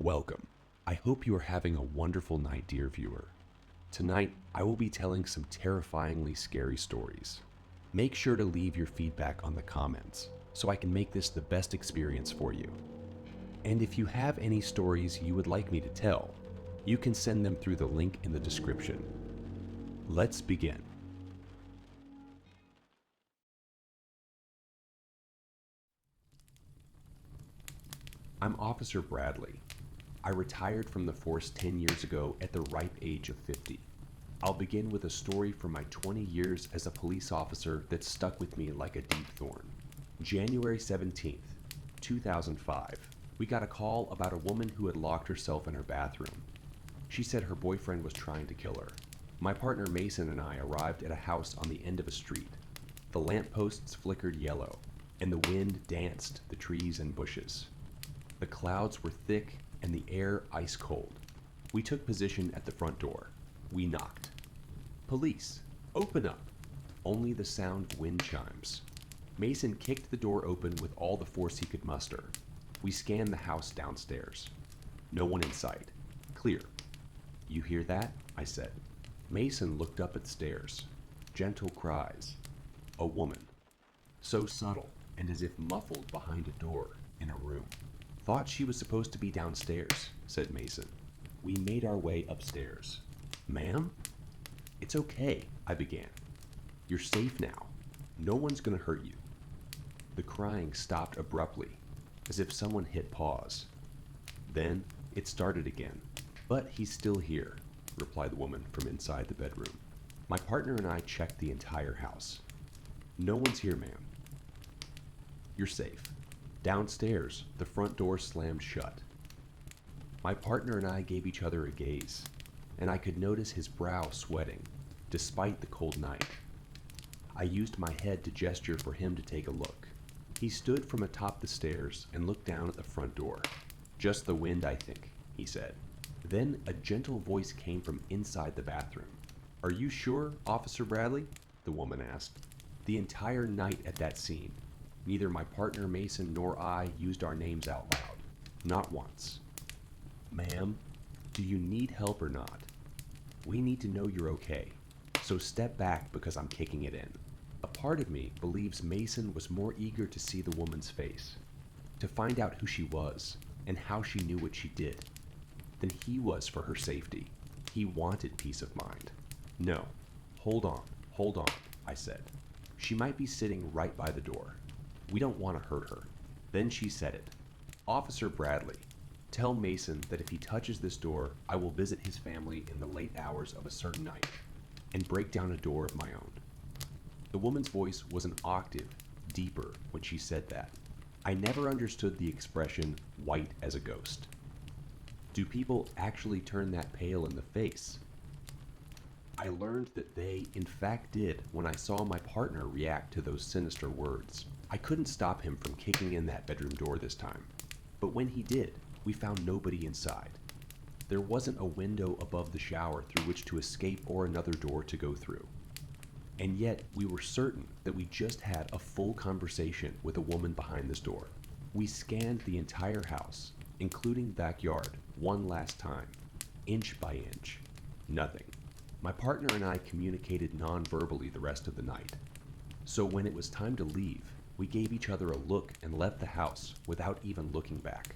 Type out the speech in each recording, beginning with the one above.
Welcome. I hope you are having a wonderful night, dear viewer. Tonight, I will be telling some terrifyingly scary stories. Make sure to leave your feedback on the comments so I can make this the best experience for you. And if you have any stories you would like me to tell, you can send them through the link in the description. Let's begin. I'm Officer Bradley. I retired from the force 10 years ago at the ripe age of 50. I'll begin with a story from my 20 years as a police officer that stuck with me like a deep thorn. January 17th, 2005, we got a call about a woman who had locked herself in her bathroom. She said her boyfriend was trying to kill her. My partner Mason and I arrived at a house on the end of a street. The lampposts flickered yellow, and the wind danced the trees and bushes. The clouds were thick and the air ice cold. We took position at the front door. We knocked. "Police, open up!" Only the sound of wind chimes. Mason kicked the door open with all the force he could muster. We scanned the house downstairs. No one in sight. Clear. "You hear that?" I said. Mason looked up at stairs. Gentle cries. A woman. So subtle and as if muffled behind a door in a room. "Thought she was supposed to be downstairs," said Mason. We made our way upstairs. "Ma'am?" "It's okay," I began. "You're safe now. No one's gonna hurt you." The crying stopped abruptly, as if someone hit pause. Then it started again. "But he's still here," replied the woman from inside the bedroom. My partner and I checked the entire house. "No one's here, ma'am." "You're safe." Downstairs, the front door slammed shut. My partner and I gave each other a gaze, and I could notice his brow sweating, despite the cold night. I used my head to gesture for him to take a look. He stood from atop the stairs and looked down at the front door. "Just the wind, I think," he said. Then a gentle voice came from inside the bathroom. "Are you sure, Officer Bradley?" the woman asked. The entire night at that scene, neither my partner Mason nor I used our names out loud. Not once. "Ma'am, do you need help or not? We need to know you're okay, so step back because I'm kicking it in." A part of me believes Mason was more eager to see the woman's face, to find out who she was and how she knew what she did, than he was for her safety. He wanted peace of mind. "No, hold on, I said. "She might be sitting right by the door. We don't want to hurt her." Then she said it. "Officer Bradley, tell Mason that if he touches this door, I will visit his family in the late hours of a certain night and break down a door of my own." The woman's voice was an octave deeper when she said that. I never understood the expression "white as a ghost." Do people actually turn that pale in the face? I learned that they, in fact, did when I saw my partner react to those sinister words. I couldn't stop him from kicking in that bedroom door this time. But when he did, we found nobody inside. There wasn't a window above the shower through which to escape or another door to go through. And yet, we were certain that we just had a full conversation with a woman behind this door. We scanned the entire house, including the backyard, one last time, inch by inch. Nothing. My partner and I communicated non-verbally the rest of the night. So when it was time to leave, we gave each other a look and left the house without even looking back.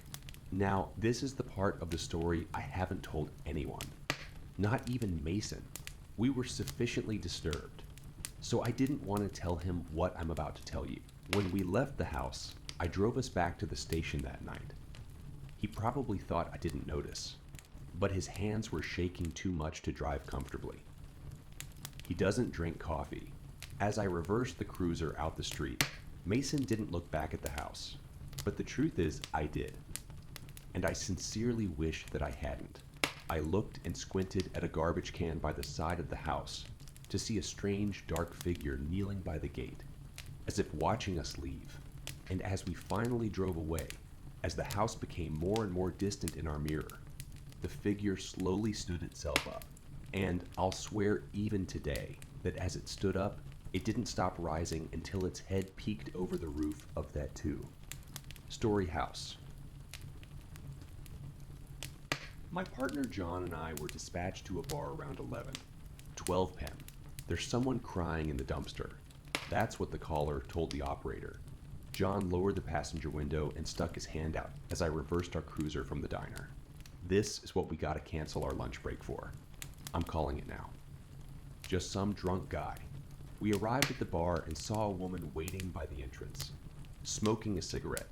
Now, this is the part of the story I haven't told anyone. Not even Mason. We were sufficiently disturbed. So I didn't want to tell him what I'm about to tell you. When we left the house, I drove us back to the station that night. He probably thought I didn't notice, but his hands were shaking too much to drive comfortably. He doesn't drink coffee. As I reversed the cruiser out the street, Mason didn't look back at the house, but the truth is I did. And I sincerely wish that I hadn't. I looked and squinted at a garbage can by the side of the house to see a strange dark figure kneeling by the gate, as if watching us leave. And as we finally drove away, as the house became more and more distant in our mirror, the figure slowly stood itself up. And I'll swear even today that as it stood up, it didn't stop rising until its head peeked over the roof of that 2-story house. My partner John and I were dispatched to a bar around 11. 12 p.m. There's someone crying in the dumpster. That's what the caller told the operator. John lowered the passenger window and stuck his hand out as I reversed our cruiser from the diner. This is what we gotta cancel our lunch break for. I'm calling it now. Just some drunk guy. We arrived at the bar and saw a woman waiting by the entrance, smoking a cigarette,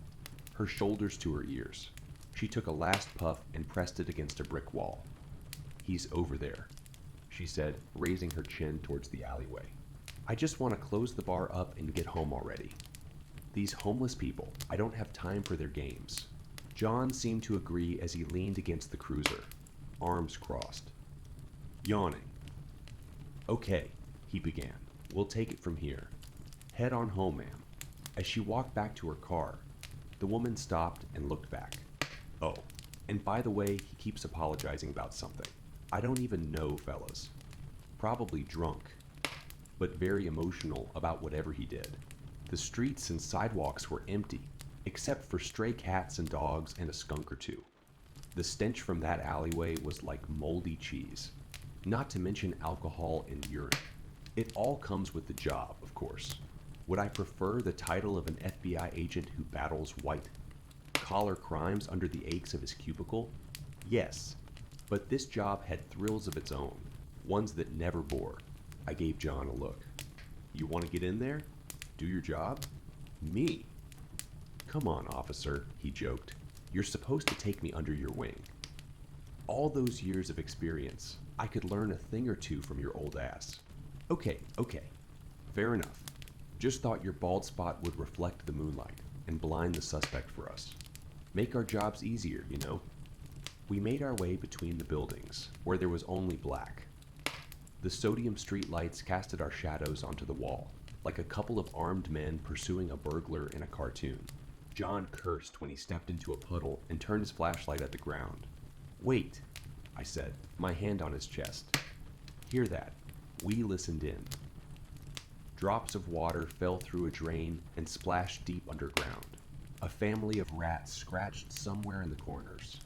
her shoulders to her ears. She took a last puff and pressed it against a brick wall. "He's over there," she said, raising her chin towards the alleyway. "I just want to close the bar up and get home already. These homeless people, I don't have time for their games." John seemed to agree as he leaned against the cruiser, arms crossed, yawning. "Okay," he began. "We'll take it from here. Head on home, ma'am." As she walked back to her car, the woman stopped and looked back. "Oh, and by the way, he keeps apologizing about something. I don't even know, fellas. Probably drunk, but very emotional about whatever he did." The streets and sidewalks were empty, except for stray cats and dogs and a skunk or two. The stench from that alleyway was like moldy cheese, not to mention alcohol and urine. It all comes with the job, of course. Would I prefer the title of an FBI agent who battles white-collar crimes under the aches of his cubicle? Yes, but this job had thrills of its own, ones that never bore. I gave John a look. "You want to get in there? Do your job?" "Me? Come on, officer," he joked. "You're supposed to take me under your wing. All those years of experience, I could learn a thing or two from your old ass." Okay, fair enough. Just thought your bald spot would reflect the moonlight and blind the suspect for us. Make our jobs easier, you know." We made our way between the buildings, where there was only black. The sodium street lights casted our shadows onto the wall, like a couple of armed men pursuing a burglar in a cartoon. John cursed when he stepped into a puddle and turned his flashlight at the ground. "Wait," I said, my hand on his chest. "Hear that?" We listened in. Drops of water fell through a drain and splashed deep underground. A family of rats scratched somewhere in the corners.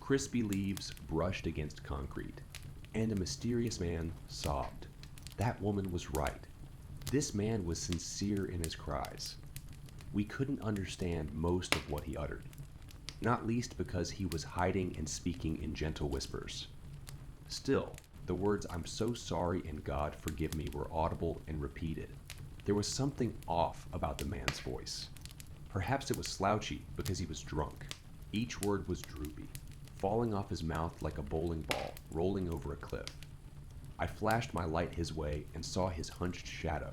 Crispy leaves brushed against concrete, and a mysterious man sobbed. That woman was right. This man was sincere in his cries. We couldn't understand most of what he uttered, not least because he was hiding and speaking in gentle whispers. Still, the words "I'm so sorry" and "God forgive me" were audible and repeated. There was something off about the man's voice. Perhaps it was slouchy because he was drunk. Each word was droopy, falling off his mouth like a bowling ball rolling over a cliff. I flashed my light his way and saw his hunched shadow.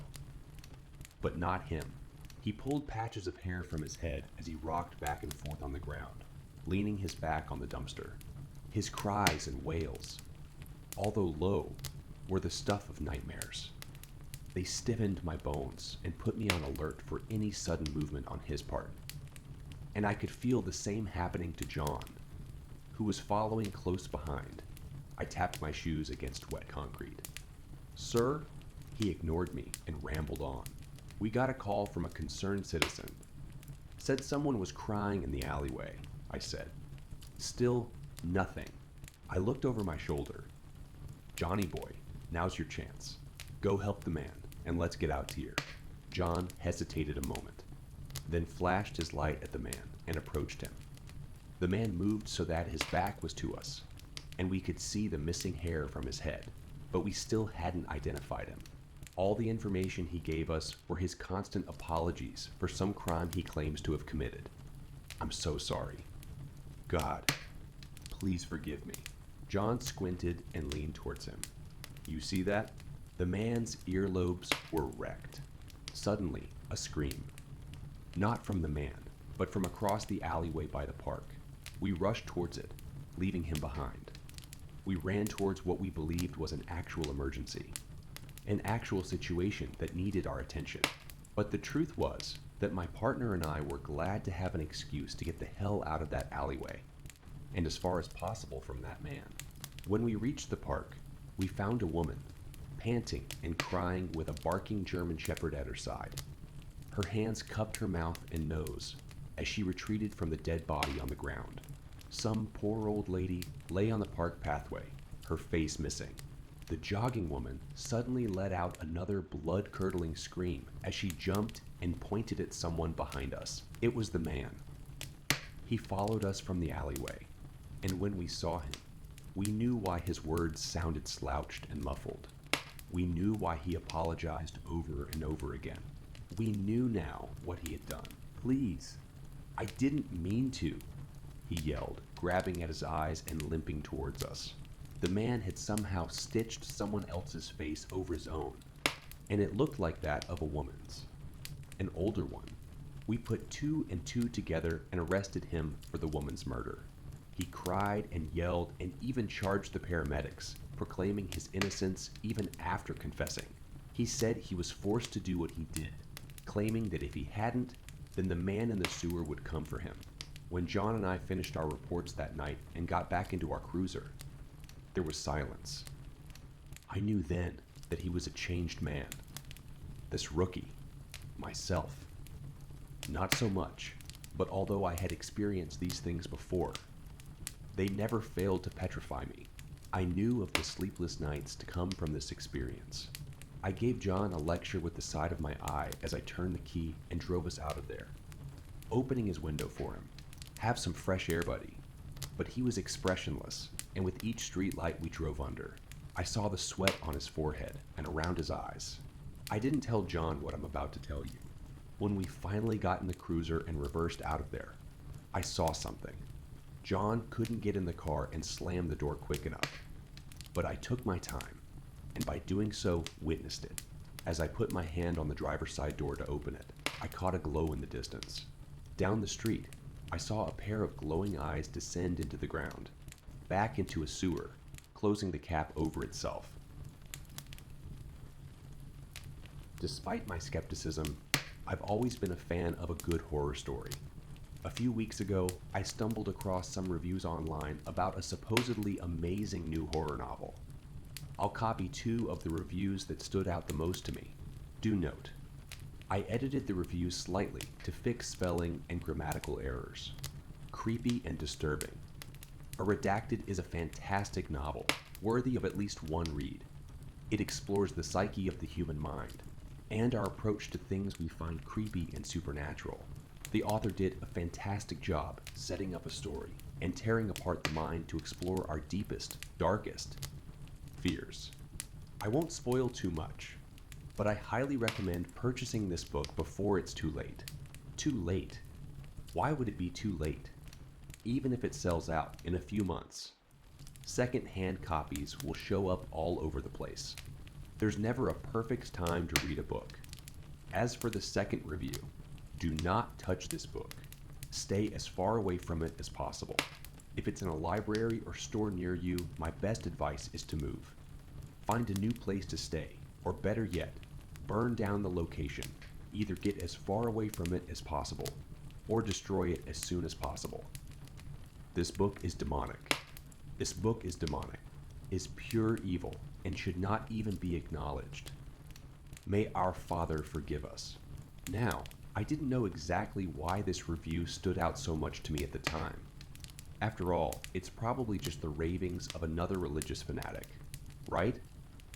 But not him. He pulled patches of hair from his head as he rocked back and forth on the ground, leaning his back on the dumpster. His cries and wails, although low, were the stuff of nightmares. They stiffened my bones and put me on alert for any sudden movement on his part. And I could feel the same happening to John, who was following close behind. I tapped my shoes against wet concrete. "Sir?" He ignored me and rambled on. "We got a call from a concerned citizen. Said someone was crying in the alleyway," I said. Still, nothing. I looked over my shoulder. "Johnny boy, now's your chance. Go help the man, and let's get out here." John hesitated a moment, then flashed his light at the man and approached him. The man moved so that his back was to us, and we could see the missing hair from his head, but we still hadn't identified him. All the information he gave us were his constant apologies for some crime he claims to have committed. "I'm so sorry. God, please forgive me." John squinted and leaned towards him. "You see that?" The man's earlobes were wrecked. Suddenly, a scream. Not from the man, but from across the alleyway by the park. We rushed towards it, leaving him behind. We ran towards what we believed was an actual emergency, an actual situation that needed our attention. But the truth was that my partner and I were glad to have an excuse to get the hell out of that alleyway, and as far as possible from that man. When we reached the park, we found a woman, panting and crying with a barking German shepherd at her side. Her hands cupped her mouth and nose as she retreated from the dead body on the ground. Some poor old lady lay on the park pathway, her face missing. The jogging woman suddenly let out another blood-curdling scream as she jumped and pointed at someone behind us. It was the man. He followed us from the alleyway, and when we saw him, we knew why his words sounded slouched and muffled. We knew why he apologized over and over again. We knew now what he had done. "Please, I didn't mean to," he yelled, grabbing at his eyes and limping towards us. The man had somehow stitched someone else's face over his own, and it looked like that of a woman's. An older one. We put 2 and 2 together and arrested him for the woman's murder. He cried and yelled and even charged the paramedics, proclaiming his innocence even after confessing. He said he was forced to do what he did, claiming that if he hadn't, then the man in the sewer would come for him. When John and I finished our reports that night and got back into our cruiser, there was silence. I knew then that he was a changed man. This rookie, myself, not so much, but although I had experienced these things before, they never failed to petrify me. I knew of the sleepless nights to come from this experience. I gave John a lecture with the side of my eye as I turned the key and drove us out of there, opening his window for him. "Have some fresh air, buddy." But he was expressionless, and with each street light we drove under, I saw the sweat on his forehead and around his eyes. I didn't tell John what I'm about to tell you. When we finally got in the cruiser and reversed out of there, I saw something. John couldn't get in the car and slam the door quick enough, but I took my time, and by doing so, witnessed it. As I put my hand on the driver's side door to open it, I caught a glow in the distance. Down the street, I saw a pair of glowing eyes descend into the ground, back into a sewer, closing the cap over itself. Despite my skepticism, I've always been a fan of a good horror story. A few weeks ago, I stumbled across some reviews online about a supposedly amazing new horror novel. I'll copy 2 of the reviews that stood out the most to me. Do note, I edited the reviews slightly to fix spelling and grammatical errors. Creepy and disturbing. A Redacted is a fantastic novel, worthy of at least one read. It explores the psyche of the human mind, and our approach to things we find creepy and supernatural. The author did a fantastic job setting up a story and tearing apart the mind to explore our deepest, darkest fears. I won't spoil too much, but I highly recommend purchasing this book before it's too late. Too late? Why would it be too late? Even if it sells out in a few months, second-hand copies will show up all over the place. There's never a perfect time to read a book. As for the second review, do not touch this book. Stay as far away from it as possible. If it's in a library or store near you, my best advice is to move. Find a new place to stay, or better yet, burn down the location. Either get as far away from it as possible, or destroy it as soon as possible. This book is demonic. This book is demonic, is pure evil, and should not even be acknowledged. May our Father forgive us. Now, I didn't know exactly why this review stood out so much to me at the time. After all, it's probably just the ravings of another religious fanatic, right?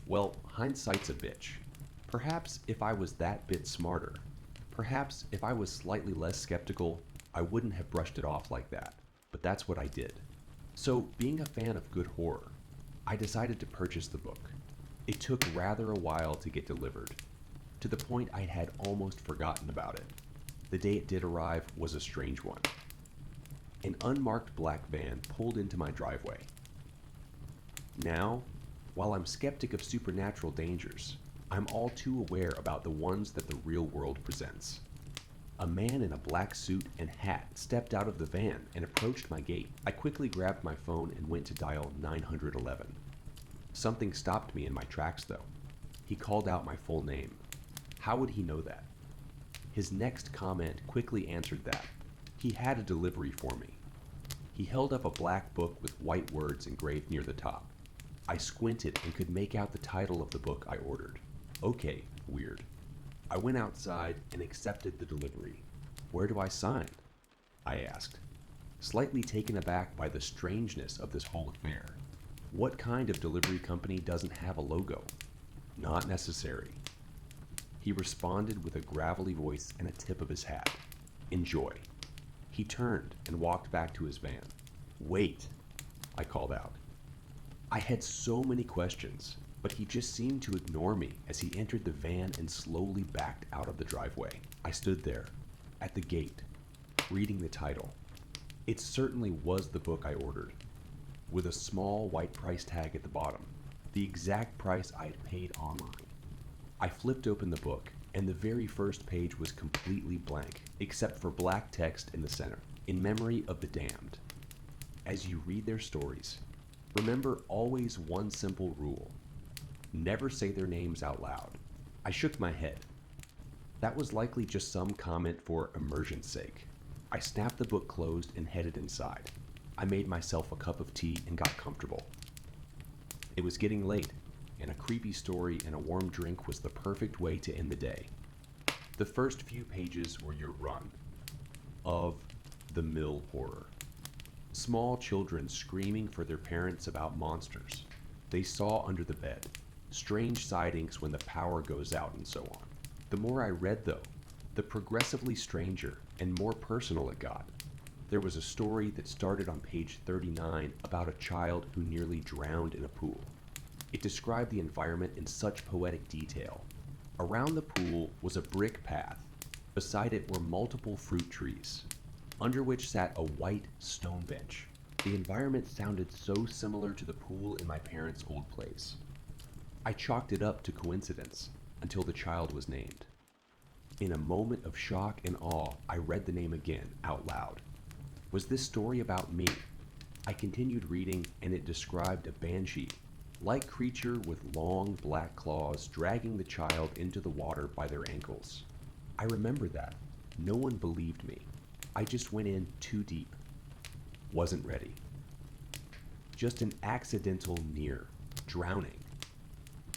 Well, hindsight's a bitch. Perhaps if I was that bit smarter, perhaps if I was slightly less skeptical, I wouldn't have brushed it off like that, but that's what I did. So, being a fan of good horror, I decided to purchase the book. It took rather a while to get delivered, to the point I had almost forgotten about it. The day it did arrive was a strange one. An unmarked black van pulled into my driveway. Now, while I'm skeptic of supernatural dangers, I'm all too aware about the ones that the real world presents. A man in a black suit and hat stepped out of the van and approached my gate. I quickly grabbed my phone and went to dial 911. Something stopped me in my tracks though. He called out my full name. How would he know that? His next comment quickly answered that. He had a delivery for me. He held up a black book with white words engraved near the top. I squinted and could make out the title of the book I ordered. Okay, weird. I went outside and accepted the delivery. Where do I sign? I asked. slightly taken aback by the strangeness of this whole affair. What kind of delivery company doesn't have a logo? Not necessary. He responded with a gravelly voice and a tip of his hat. Enjoy. He turned and walked back to his van. Wait, I called out. I had so many questions, but he just seemed to ignore me as he entered the van and slowly backed out of the driveway. I stood there, at the gate, reading the title. It certainly was the book I ordered, with a small white price tag at the bottom, the exact price I had paid online. I flipped open the book, and the very first page was completely blank, except for black text in the center, in memory of the damned. As you read their stories, remember always one simple rule. Never say their names out loud. I shook my head. That was likely just some comment for immersion's sake. I snapped the book closed and headed inside. I made myself a cup of tea and got comfortable. It was getting late, and a creepy story and a warm drink was the perfect way to end the day. The first few pages were your run of the mill horror. Small children screaming for their parents about monsters they saw under the bed, strange sightings when the power goes out, and so on. The more I read, though, the progressively stranger and more personal it got. There was a story that started on page 39 about a child who nearly drowned in a pool. It described the environment in such poetic detail. Around the pool was a brick path. Beside it were multiple fruit trees, under which sat a white stone bench. The environment sounded so similar to the pool in my parents' old place. I chalked it up to coincidence until the child was named. In a moment of shock and awe, I read the name again out loud. Was this story about me? I continued reading, and it described a banshee-like creature with long black claws dragging the child into the water by their ankles. I remember that. No one believed me. I just went in too deep. Wasn't ready. Just an accidental near drowning.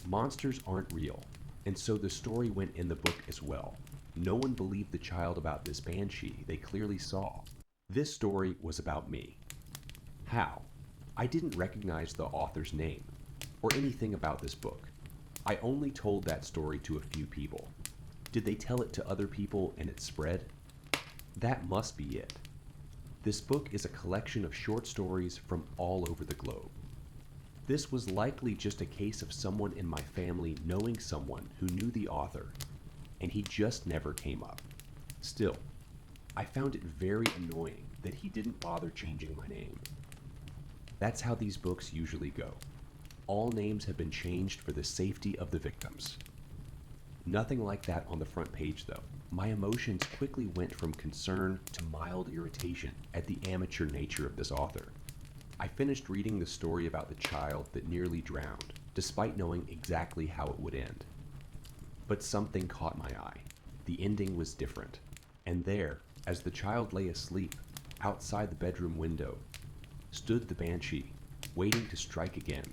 Monsters aren't real, and so the story went in the book as well. No one believed the child about this banshee they clearly saw. This story was about me. How? I didn't recognize the author's name or anything about this book. I only told that story to a few people. Did they tell it to other people and it spread? That must be it. This book is a collection of short stories from all over the globe. This was likely just a case of someone in my family knowing someone who knew the author, and he just never came up. Still, I found it very annoying that he didn't bother changing my name. That's how these books usually go. All names have been changed for the safety of the victims. Nothing like that on the front page, though. My emotions quickly went from concern to mild irritation at the amateur nature of this author. I finished reading the story about the child that nearly drowned, despite knowing exactly how it would end. But something caught my eye. The ending was different. And there, as the child lay asleep, outside the bedroom window, stood the banshee, waiting to strike again.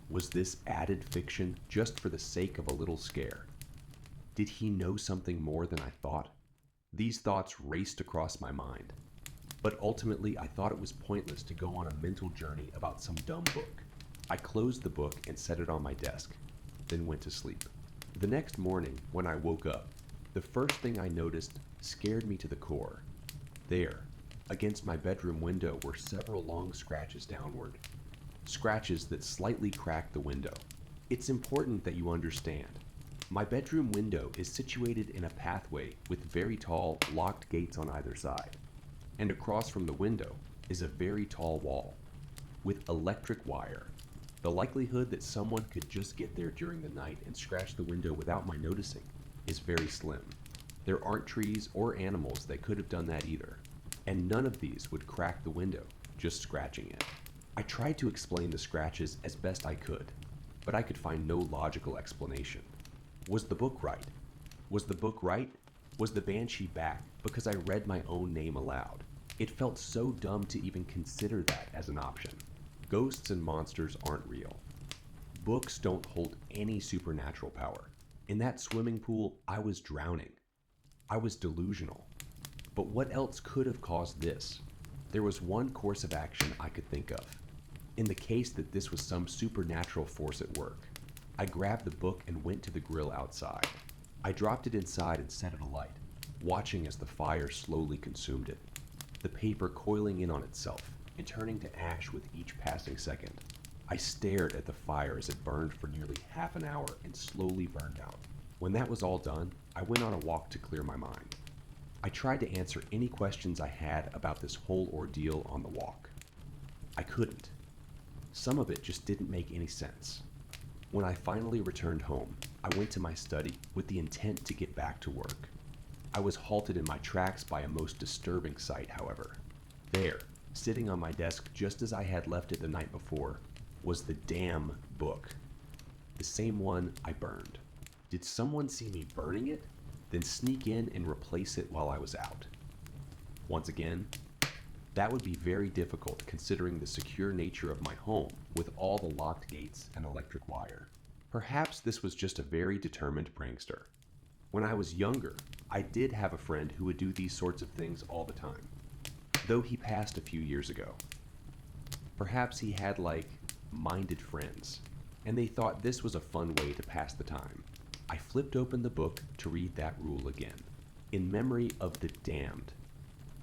Was this added fiction just for the sake of a little scare? Did he know something more than I thought? These thoughts raced across my mind. But ultimately, I thought it was pointless to go on a mental journey about some dumb book. I closed the book and set it on my desk, then went to sleep. The next morning, when I woke up, the first thing I noticed scared me to the core. There, against my bedroom window, were several long scratches downward. Scratches that slightly cracked the window. It's important that you understand. My bedroom window is situated in a pathway with very tall, locked gates on either side. And across from the window is a very tall wall with electric wire. The likelihood that someone could just get there during the night and scratch the window without my noticing is very slim. There aren't trees or animals that could have done that either, and none of these would crack the window, just scratching it. I tried to explain the scratches as best I could, but I could find no logical explanation. Was the book right? Was the book right? Was the banshee back because I read my own name aloud? It felt so dumb to even consider that as an option. Ghosts and monsters aren't real. Books don't hold any supernatural power. In that swimming pool, I was drowning. I was delusional. But what else could have caused this? There was one course of action I could think of. In the case that this was some supernatural force at work, I grabbed the book and went to the grill outside. I dropped it inside and set it alight, watching as the fire slowly consumed it, the paper coiling in on itself and turning to ash with each passing second. I stared at the fire as it burned for nearly half an hour and slowly burned out. When that was all done, I went on a walk to clear my mind. I tried to answer any questions I had about this whole ordeal on the walk. I couldn't. Some of it just didn't make any sense. When I finally returned home, I went to my study with the intent to get back to work. I was halted in my tracks by a most disturbing sight, however. There, sitting on my desk just as I had left it the night before, was the damn book. The same one I burned. Did someone see me burning it, then sneak in and replace it while I was out? Once again, that would be very difficult considering the secure nature of my home with all the locked gates and electric wire. Perhaps this was just a very determined prankster. When I was younger, I did have a friend who would do these sorts of things all the time, though he passed a few years ago. Perhaps he had minded friends, and they thought this was a fun way to pass the time. I flipped open the book to read that rule again, in memory of the damned.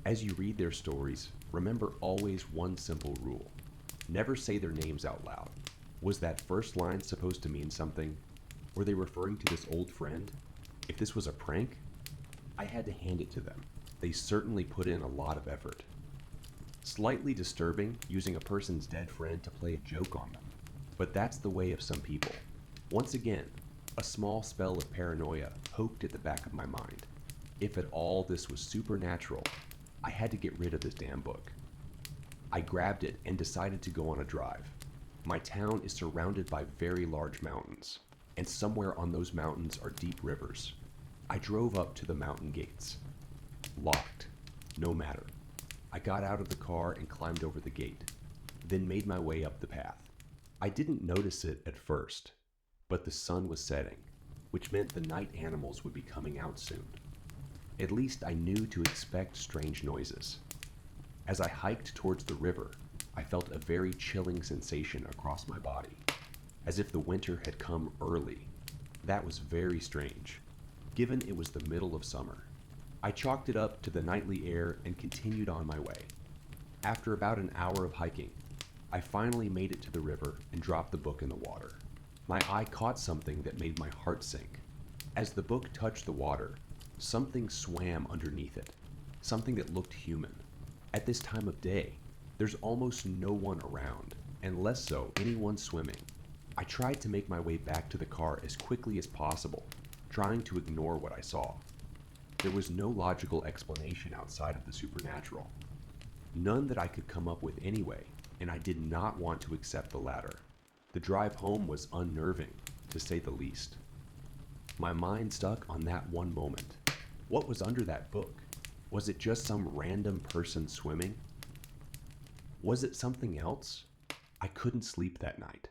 As you read their stories, remember always one simple rule. Never say their names out loud. Was that first line supposed to mean something? Were they referring to this old friend? If this was a prank, I had to hand it to them. They certainly put in a lot of effort. Slightly disturbing using a person's dead friend to play a joke on them, but that's the way of some people. Once again, a small spell of paranoia poked at the back of my mind. If at all this was supernatural, I had to get rid of this damn book. I grabbed it and decided to go on a drive. My town is surrounded by very large mountains, and somewhere on those mountains are deep rivers. I drove up to the mountain gates. Locked. No matter. I got out of the car and climbed over the gate, then made my way up the path. I didn't notice it at first, but the sun was setting, which meant the night animals would be coming out soon. At least I knew to expect strange noises. As I hiked towards the river, I felt a very chilling sensation across my body, as if the winter had come early. That was very strange, given it was the middle of summer. I chalked it up to the nightly air and continued on my way. After about an hour of hiking, I finally made it to the river and dropped the book in the water. My eye caught something that made my heart sink. As the book touched the water, something swam underneath it, something that looked human. At this time of day, there's almost no one around, and less so anyone swimming. I tried to make my way back to the car as quickly as possible, trying to ignore what I saw. There was no logical explanation outside of the supernatural. None that I could come up with anyway, and I did not want to accept the latter. The drive home was unnerving, to say the least. My mind stuck on that one moment. What was under that book? Was it just some random person swimming? Was it something else? I couldn't sleep that night.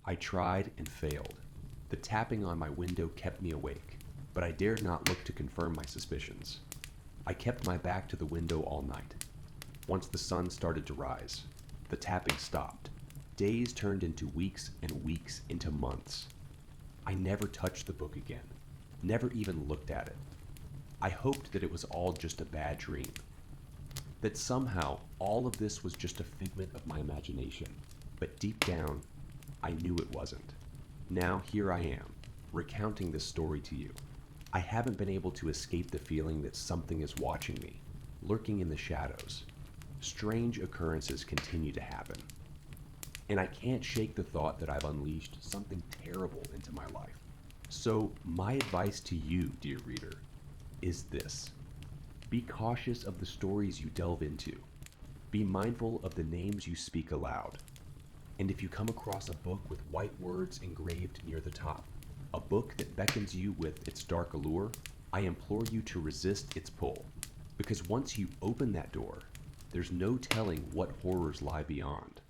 I tried and failed. The tapping on my window kept me awake, but I dared not look to confirm my suspicions. I kept my back to the window all night. Once the sun started to rise, the tapping stopped. Days turned into weeks and weeks into months. I never touched the book again, never even looked at it. I hoped that it was all just a bad dream, that somehow all of this was just a figment of my imagination, but deep down, I knew it wasn't. Now here I am, recounting this story to you. I haven't been able to escape the feeling that something is watching me, lurking in the shadows. Strange occurrences continue to happen. And I can't shake the thought that I've unleashed something terrible into my life. So my advice to you, dear reader, is this. Be cautious of the stories you delve into. Be mindful of the names you speak aloud. And if you come across a book with white words engraved near the top, a book that beckons you with its dark allure, I implore you to resist its pull. Because once you open that door, there's no telling what horrors lie beyond.